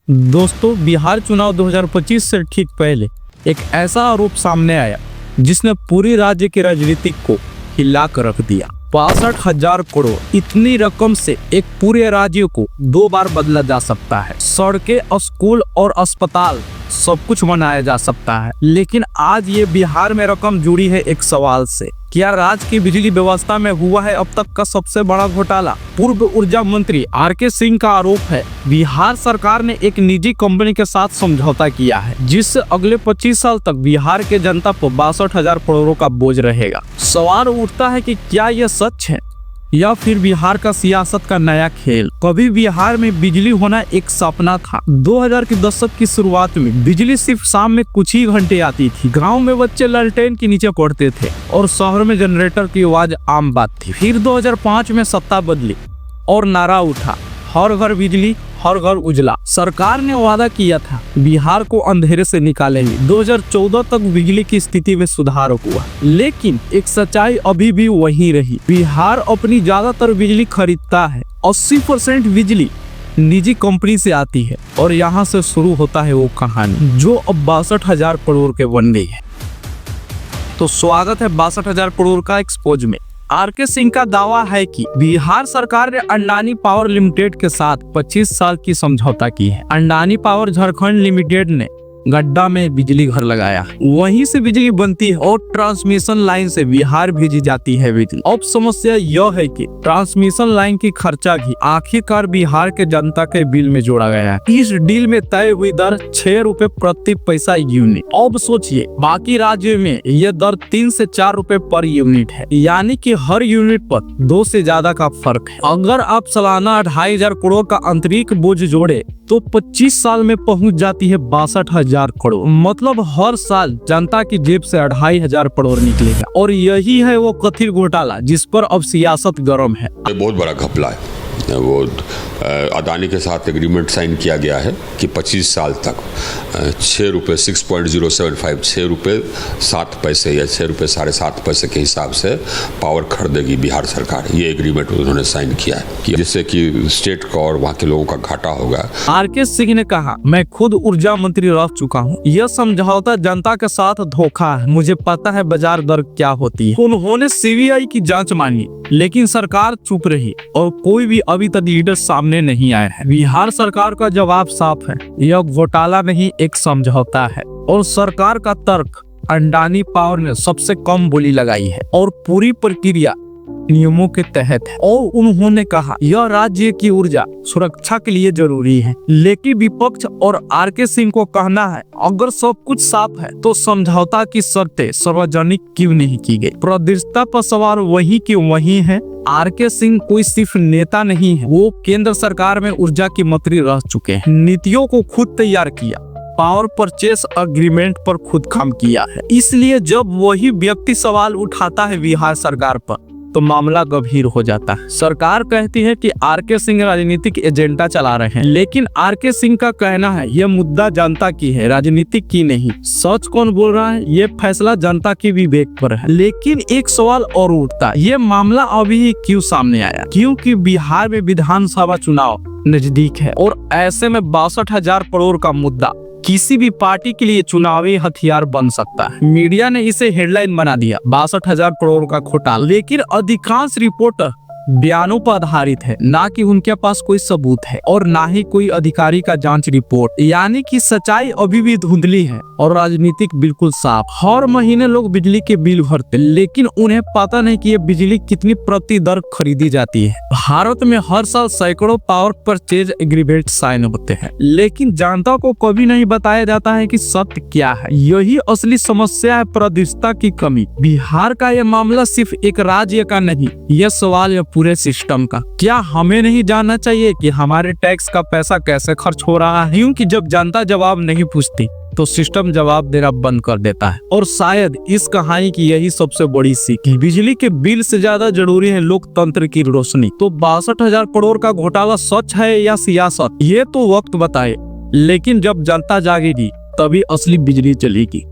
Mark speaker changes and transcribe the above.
Speaker 1: दोस्तों, बिहार चुनाव 2025 से ठीक पहले एक ऐसा आरोप सामने आया जिसने पूरी राज्य की राजनीति को हिला कर रख दिया। 62,000 करोड़, इतनी रकम से एक पूरे राज्य को 2 बार बदला जा सकता है। सड़कें, स्कूल और अस्पताल सब कुछ बनाया जा सकता है। लेकिन आज ये बिहार में रकम जुड़ी है एक सवाल से। क्या राज्य की बिजली व्यवस्था में हुआ है अब तक का सबसे बड़ा घोटाला? पूर्व ऊर्जा मंत्री आर.के. सिंह का आरोप है बिहार सरकार ने एक निजी कंपनी के साथ समझौता किया है जिससे अगले 25 साल तक बिहार के जनता पर 62,000 करोड़ का बोझ रहेगा। सवाल उठता है कि क्या यह सच है या फिर बिहार का सियासत का नया खेल? कभी बिहार में बिजली होना एक सपना था। 2000 के दशक की शुरुआत में बिजली सिर्फ शाम में कुछ ही घंटे आती थी। गांव में बच्चे लालटेन के नीचे पढ़ते थे और शहर में जनरेटर की आवाज आम बात थी। फिर 2005 में सत्ता बदली और नारा उठा, हर घर बिजली, हर घर उजला। सरकार ने वादा किया था बिहार को अंधेरे से निकालेंगे। 2014 तक बिजली की स्थिति में सुधार हुआ, लेकिन एक सच्चाई अभी भी वही रही। बिहार अपनी ज्यादातर बिजली खरीदता है। 80% बिजली निजी कंपनी से आती है और यहाँ से शुरू होता है वो कहानी जो अब 62,000 करोड़ के बन गई है। तो स्वागत है 62,000 करोड़ का एक्सपोज में। आर.के. सिंह का दावा है कि बिहार सरकार ने अडानी पावर लिमिटेड के साथ 25 साल की समझौता की है। अडानी पावर झारखंड लिमिटेड ने गड्ढा में बिजली घर लगाया, वहीं से बिजली बनती है और ट्रांसमिशन लाइन से बिहार भेजी जाती है बिजली। अब समस्या यह है कि ट्रांसमिशन लाइन की खर्चा भी आखिरकार बिहार के जनता के बिल में जोड़ा गया है। इस डील में तय हुई दर 6 रुपए प्रति पैसा यूनिट। अब सोचिए, बाकी राज्यों में यह दर 3 से 4 रुपए पर यूनिट है, यानी कि हर यूनिट पर 2 से ज्यादा का फर्क है। अगर आप सालाना 2,500 करोड़ का आंतरिक बोझ जोड़े तो 25 साल में पहुंच जाती है 62,000 करोड़। मतलब हर साल जनता की जेब से 2,500 करोड़ निकलेगा। और यही है वो कथित घोटाला जिस पर अब सियासत गर्म है।
Speaker 2: बहुत बड़ा घपला है। वो अदानी के साथ एग्रीमेंट साइन किया गया है कि 25 साल तक 6 रुपये 6.075 6 रुपये 7 पैसे या 6 रुपये 7.5 पैसे के हिसाब से पावर खरीदेगी बिहार सरकार। ये एग्रीमेंट उन्होंने साइन किया है कि जिससे कि स्टेट का और वहाँ के लोगों का घाटा होगा।
Speaker 1: आर.के. सिंह ने कहा, मैं खुद ऊर्जा मंत्री रह चुका हूँ। यह समझौता जनता के साथ धोखा है। मुझे पता है बाजार दर क्या होती है। उन्होंने सीबीआई की जांच मांगी, लेकिन सरकार चुप रही और कोई भी अभी तक लीडर सामने नहीं आया है। बिहार सरकार का जवाब साफ है, यह घोटाला नहीं एक समझौता है। और सरकार का तर्क, अडानी पावर ने सबसे कम बोली लगाई है और पूरी प्रक्रिया नियमों के तहत है। और उन्होंने कहा यह राज्य की ऊर्जा सुरक्षा के लिए जरूरी है। लेकिन विपक्ष और आर.के. सिंह को कहना है, अगर सब कुछ साफ है तो समझौता की शर्तें सार्वजनिक क्यों नहीं की गई? प्रतिष्ठा पर सवाल वही की वही है। आर.के. सिंह कोई सिर्फ नेता नहीं है, वो केंद्र सरकार में ऊर्जा की मंत्री रह चुके हैं। नीतियों को खुद तैयार किया, पावर परचेस एग्रीमेंट पर खुद काम किया है। इसलिए जब वही व्यक्ति सवाल उठाता है बिहार सरकार पर तो मामला गंभीर हो जाता है। सरकार कहती है कि आर.के. सिंह राजनीतिक एजेंडा चला रहे हैं, लेकिन आर.के. सिंह का कहना है यह मुद्दा जनता की है, राजनीतिक की नहीं। सच कौन बोल रहा है, ये फैसला जनता के विवेक पर है। लेकिन एक सवाल और उठता है, ये मामला अभी क्यों सामने आया? क्योंकि बिहार में विधानसभा चुनाव नजदीक है और ऐसे में 62,000 करोड़ का मुद्दा किसी भी पार्टी के लिए चुनावी हथियार बन सकता है। मीडिया ने इसे हेडलाइन बना दिया, 62,000 करोड़ का घोटाला। लेकिन अधिकांश रिपोर्टर बयानों पर आधारित है, ना कि उनके पास कोई सबूत है और ना ही कोई अधिकारी का जांच रिपोर्ट। यानी कि सच्चाई अभी भी धुंधली है और राजनीतिक बिल्कुल साफ। हर महीने लोग बिजली के बिल भरते, लेकिन उन्हें पता नहीं कि ये बिजली कितनी प्रति दर खरीदी जाती है। भारत में हर साल सैकड़ों पावर परचेज एग्रीमेंट साइन होते हैं, लेकिन जनता को कभी नहीं बताया जाता है कि सत्य क्या है। यही असली समस्या है, प्रतिष्ठा की कमी। बिहार का यह मामला सिर्फ एक राज्य का नहीं, यह सवाल पूरे सिस्टम का। क्या हमें नहीं जानना चाहिए कि हमारे टैक्स का पैसा कैसे खर्च हो रहा है? क्योंकि जब जनता जवाब नहीं पूछती तो सिस्टम जवाब देना बंद कर देता है। और शायद इस कहानी की यही सबसे बड़ी सीख है, बिजली के बिल से ज्यादा जरूरी है लोकतंत्र की रोशनी। तो 62,000 करोड़ का घोटाला सच है या सियासत, ये तो वक्त बताए। लेकिन जब जनता जागेगी तभी असली बिजली चलेगी।